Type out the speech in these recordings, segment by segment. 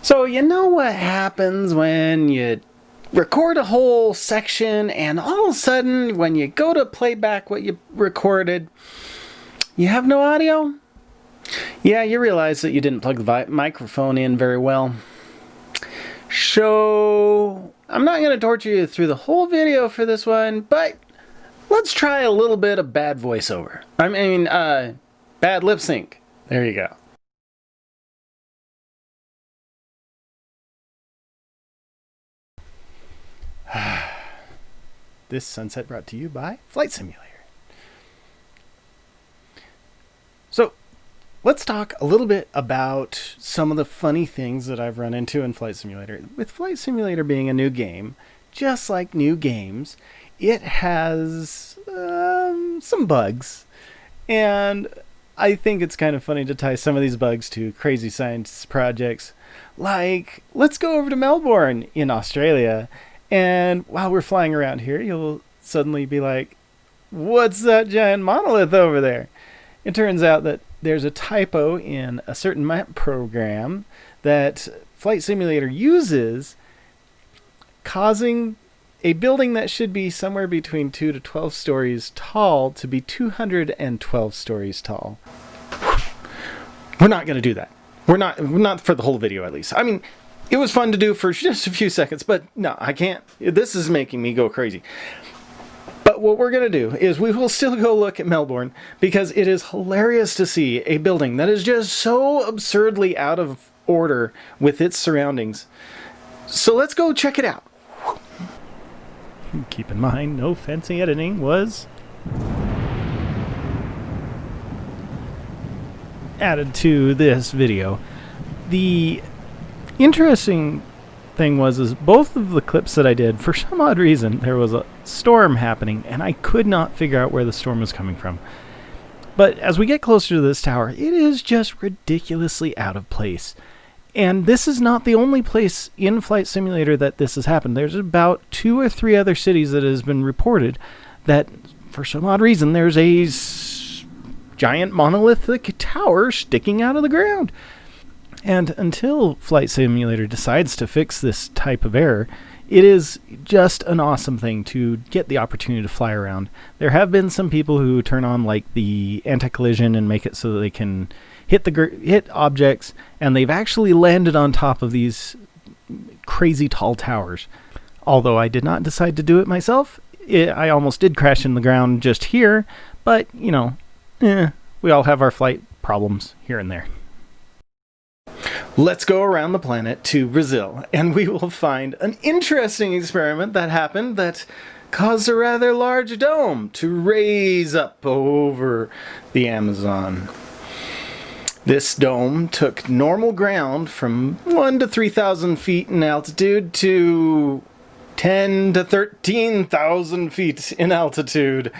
So you know what happens when you record a whole section and all of a sudden when you go to play back what you recorded, you have no audio? Yeah, you realize that you didn't plug the microphone in very well. So I'm not going to torture you through the whole video for this one, but let's try a little bit of bad voiceover. Bad lip sync. There you go. This sunset brought to you by Flight Simulator. So, let's talk a little bit about some of the funny things that I've run into in Flight Simulator. With Flight Simulator being a new game, just like new games, it has some bugs. And I think it's kind of funny to tie some of these bugs to crazy science projects. Like, let's go over to Melbourne in Australia. And while we're flying around here, you'll suddenly be like, what's that giant monolith over there? It turns out that there's a typo in a certain map program that Flight Simulator uses, causing a building that should be somewhere between 2 to 12 stories tall to be 212 stories tall. We're not going to do that. We're not for the whole video, at least. I mean, it was fun to do for just a few seconds, but no, I can't. This is making me go crazy. But what we're going to do is we will still go look at Melbourne, because it is hilarious to see a building that is just so absurdly out of order with its surroundings. So let's go check it out. Keep in mind, no fancy editing was added to this video. The interesting thing was both of the clips that I did, for some odd reason, there was a storm happening, and I could not figure out where the storm was coming from. But as we get closer to this tower, it is just ridiculously out of place. And this is not the only place in Flight Simulator that this has happened. There's about 2 or 3 other cities that it has been reported that, for some odd reason, there's a giant monolithic tower sticking out of the ground. And until Flight Simulator decides to fix this type of error, it is just an awesome thing to get the opportunity to fly around. There have been some people who turn on like the anti-collision and make it so that they can hit objects, and they've actually landed on top of these crazy tall towers. Although I did not decide to do it myself, I almost did crash in the ground just here, but, you know, we all have our flight problems here and there. Let's go around the planet to Brazil, and we will find an interesting experiment that happened that caused a rather large dome to raise up over the Amazon. This dome took normal ground from 1 to 3,000 feet in altitude to 10 to 13,000 feet in altitude.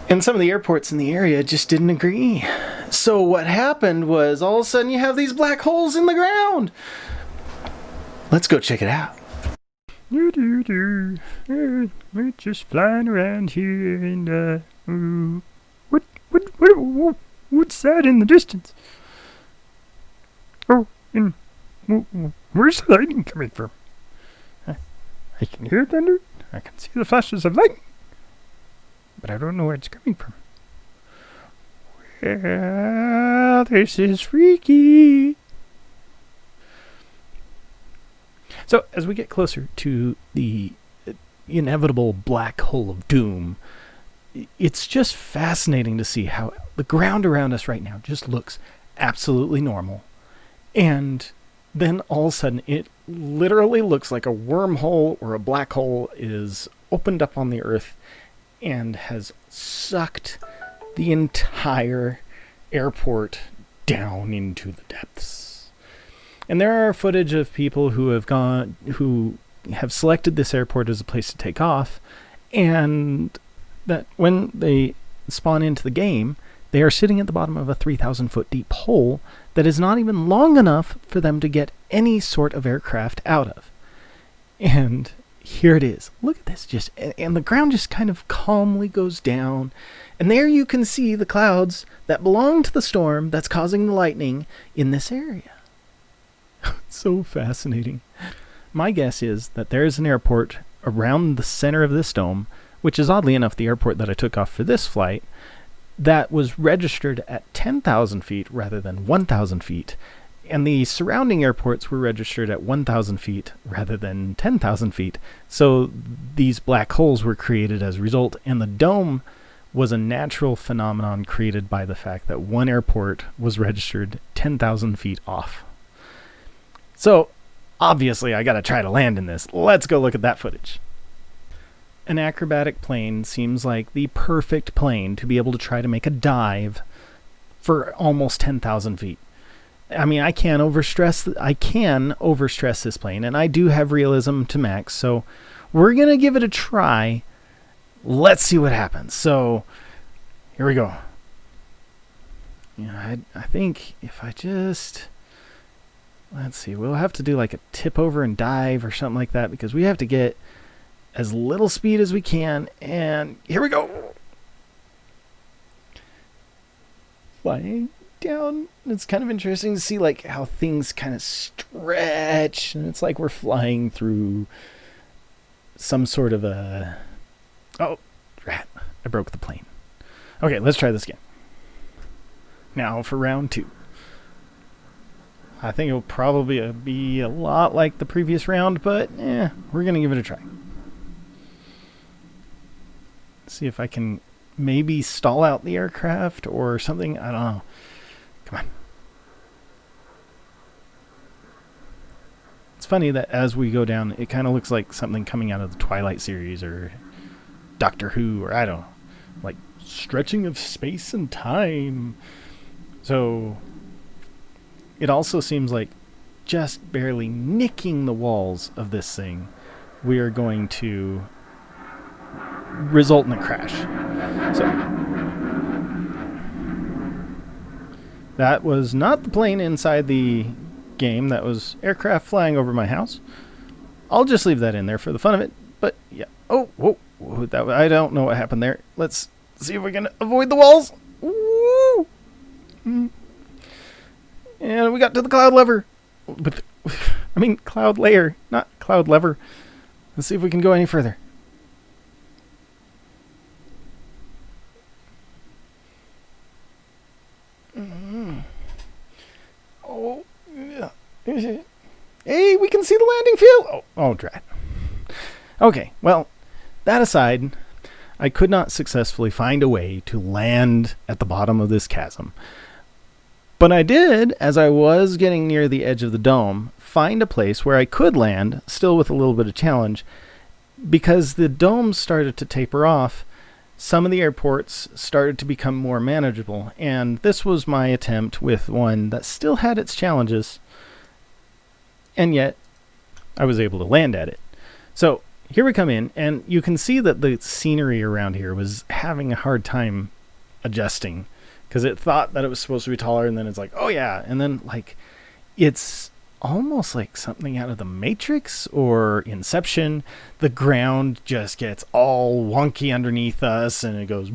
And some of the airports in the area just didn't agree. So what happened was, all of a sudden you have these black holes in the ground. Let's go check it out. We're just flying around here, and what's that in the distance? Oh, and where's the lightning coming from? I can hear thunder. I can see the flashes of lightning, but I don't know where it's coming from. Well, this is freaky. So, as we get closer to the inevitable black hole of doom, it's just fascinating to see how the ground around us right now just looks absolutely normal. And then all of a sudden, it literally looks like a wormhole or a black hole is opened up on the Earth and has sucked the entire airport down into the depths. And there are footage of people who have selected this airport as a place to take off, and that when they spawn into the game, they are sitting at the bottom of a 3,000 foot deep hole that is not even long enough for them to get any sort of aircraft out of. And here it is. Look at this. And the ground just kind of calmly goes down. And there you can see the clouds that belong to the storm that's causing the lightning in this area. So fascinating. My guess is that there is an airport around the center of this dome, which is oddly enough the airport that I took off for this flight, that was registered at 10,000 feet rather than 1,000 feet. And the surrounding airports were registered at 1,000 feet rather than 10,000 feet. So these black holes were created as a result, and the dome was a natural phenomenon created by the fact that one airport was registered 10,000 feet off. So, obviously, I gotta try to land in this. Let's go look at that footage. An acrobatic plane seems like the perfect plane to be able to try to make a dive for almost 10,000 feet. I mean, I can overstress this plane, and I do have realism to max, so we're gonna give it a try. Let's see what happens. So, here we go. I think if I just... Let's see, we'll have to do like a tip over and dive or something like that, because we have to get as little speed as we can. And here we go. Flying down. It's kind of interesting to see like how things kind of stretch, and it's like we're flying through some sort of a... Oh, rat. I broke the plane. Okay, let's try this again. Now for round 2. I think it'll probably be a lot like the previous round, but we're going to give it a try. See if I can maybe stall out the aircraft or something. I don't know. Come on. It's funny that as we go down, it kind of looks like something coming out of the Twilight series or Doctor Who, or I don't know. Like stretching of space and time. So it also seems like just barely nicking the walls of this thing, we are going to result in a crash. So that was not the plane inside the game. That was aircraft flying over my house. I'll just leave that in there for the fun of it. But yeah. Oh, whoa. I don't know what happened there. Let's see if we can avoid the walls. Woo! And we got to the cloud lever. Cloud layer, not cloud lever. Let's see if we can go any further. Oh, yeah. Hey, we can see the landing field. Oh, drat. Okay, well, that aside, I could not successfully find a way to land at the bottom of this chasm. But I did, as I was getting near the edge of the dome, find a place where I could land, still with a little bit of challenge. Because the dome started to taper off, some of the airports started to become more manageable. And this was my attempt with one that still had its challenges. And yet, I was able to land at it. So, here we come in, and you can see that the scenery around here was having a hard time adjusting. Because it thought that it was supposed to be taller, and then it's like, oh yeah. And then, like, it's almost like something out of the Matrix or Inception. The ground just gets all wonky underneath us, and it goes...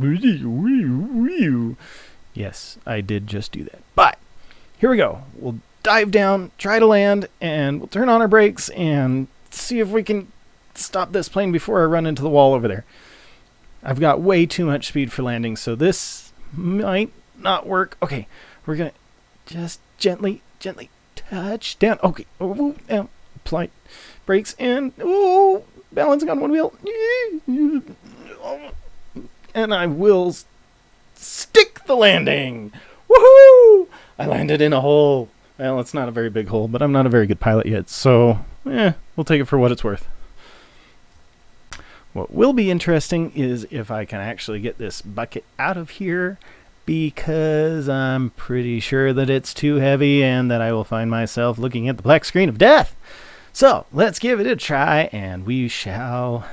Yes, I did just do that. But, here we go. We'll dive down, try to land, and we'll turn on our brakes and see if we can stop this plane before I run into the wall over there. I've got way too much speed for landing, so this might not work. Okay, we're gonna just gently touch down. Okay, apply brakes and balancing on one wheel, and I will stick the landing. Woohoo! I landed in a hole. Well, it's not a very big hole, but I'm not a very good pilot yet, so we'll take it for what it's worth. What will be interesting is if I can actually get this bucket out of here, because I'm pretty sure that it's too heavy and that I will find myself looking at the black screen of death. So, let's give it a try, and we shall...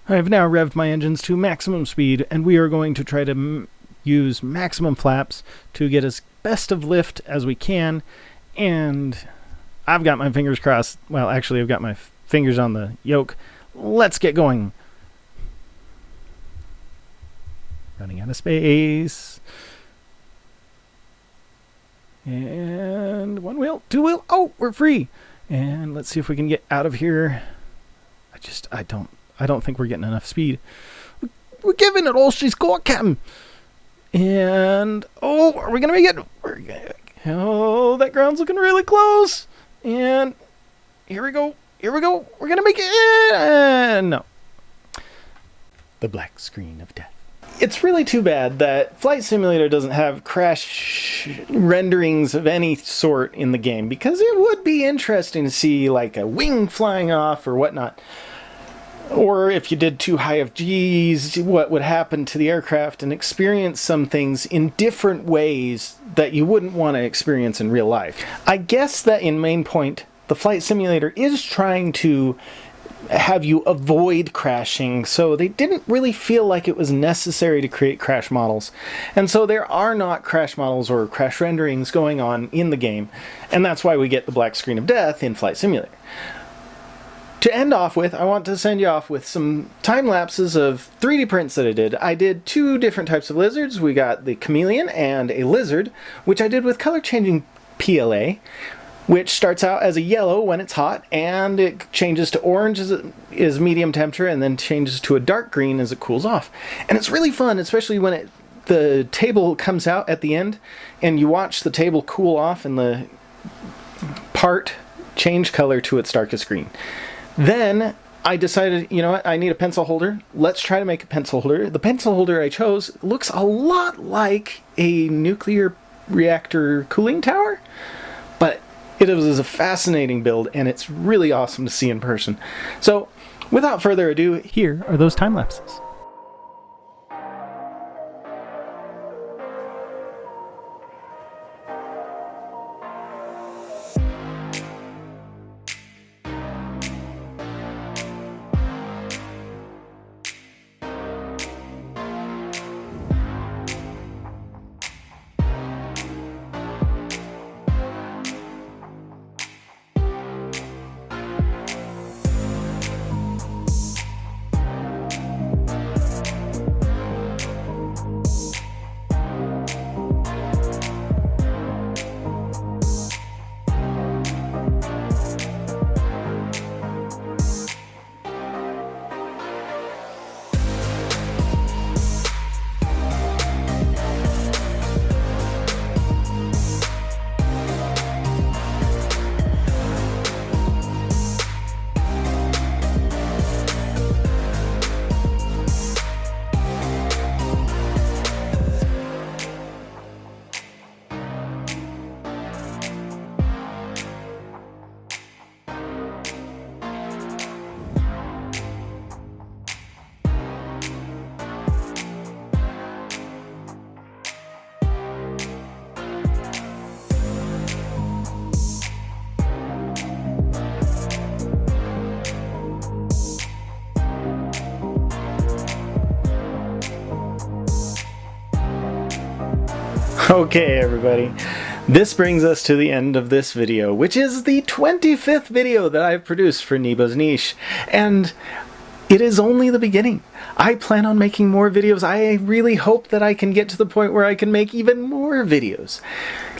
I have now revved my engines to maximum speed, and we are going to try to use maximum flaps to get as best of lift as we can, and I've got my fingers crossed. Well, actually, I've got my fingers on the yoke. Let's get going. Running out of space. And 1 One wheel, two wheel. Oh, we're free. And let's see if we can get out of here. I don't think we're getting enough speed. We're giving it all she's got, Captain. And, oh, are we going to make it? Oh, that ground's looking really close. And here we go. We're going to make it. No. The black screen of death. It's really too bad that Flight Simulator doesn't have crash renderings of any sort in the game, because it would be interesting to see like a wing flying off or whatnot. Or if you did too high of G's, what would happen to the aircraft, and experience some things in different ways that you wouldn't want to experience in real life. I guess that in main point, the Flight Simulator is trying to have you avoid crashing, so they didn't really feel like it was necessary to create crash models. And so there are not crash models or crash renderings going on in the game, and that's why we get the black screen of death in Flight Simulator. To end off with, I want to send you off with some time lapses of 3D prints that I did. I did two different types of lizards. We got the chameleon and a lizard, which I did with color changing PLA, which starts out as a yellow when it's hot, and it changes to orange as it is medium temperature, and then changes to a dark green as it cools off. And it's really fun, especially when the table comes out at the end, and you watch the table cool off and the part change color to its darkest green. Then I decided, you know what, I need a pencil holder. Let's try to make a pencil holder. The pencil holder I chose looks a lot like a nuclear reactor cooling tower, but it was a fascinating build, and it's really awesome to see in person. So, without further ado, here are those time lapses. Okay, everybody, this brings us to the end of this video, which is the 25th video that I've produced for Neebo's Niche, and it is only the beginning. I plan on making more videos. I really hope that I can get to the point where I can make even more videos.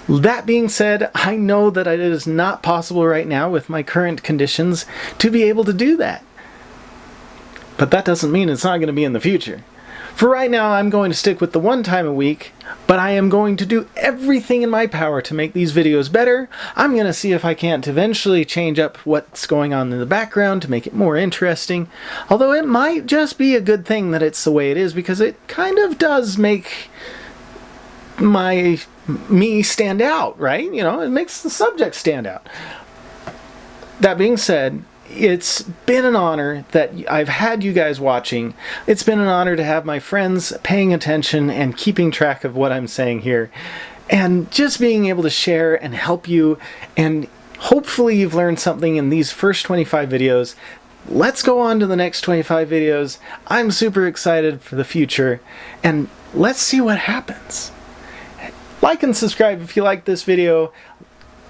That being said, I know that it is not possible right now with my current conditions to be able to do that. But that doesn't mean it's not going to be in the future. For right now, I'm going to stick with the one time a week, but I am going to do everything in my power to make these videos better. I'm going to see if I can't eventually change up what's going on in the background to make it more interesting. Although it might just be a good thing that it's the way it is, because it kind of does make me stand out, right? You know, it makes the subject stand out. That being said, it's been an honor that I've had you guys watching. It's been an honor to have my friends paying attention and keeping track of what I'm saying here, and just being able to share and help you, and hopefully you've learned something in these first 25 videos. Let's go on to the next 25 videos. I'm super excited for the future, and let's see what happens. Like and subscribe if you like this video.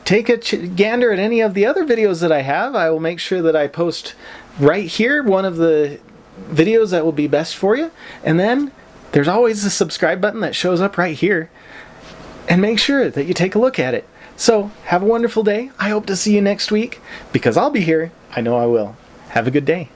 Take a gander at any of the other videos that I have. I will make sure that I post right here one of the videos that will be best for you. And then there's always the subscribe button that shows up right here. And make sure that you take a look at it. So have a wonderful day. I hope to see you next week because I'll be here. I know I will. Have a good day.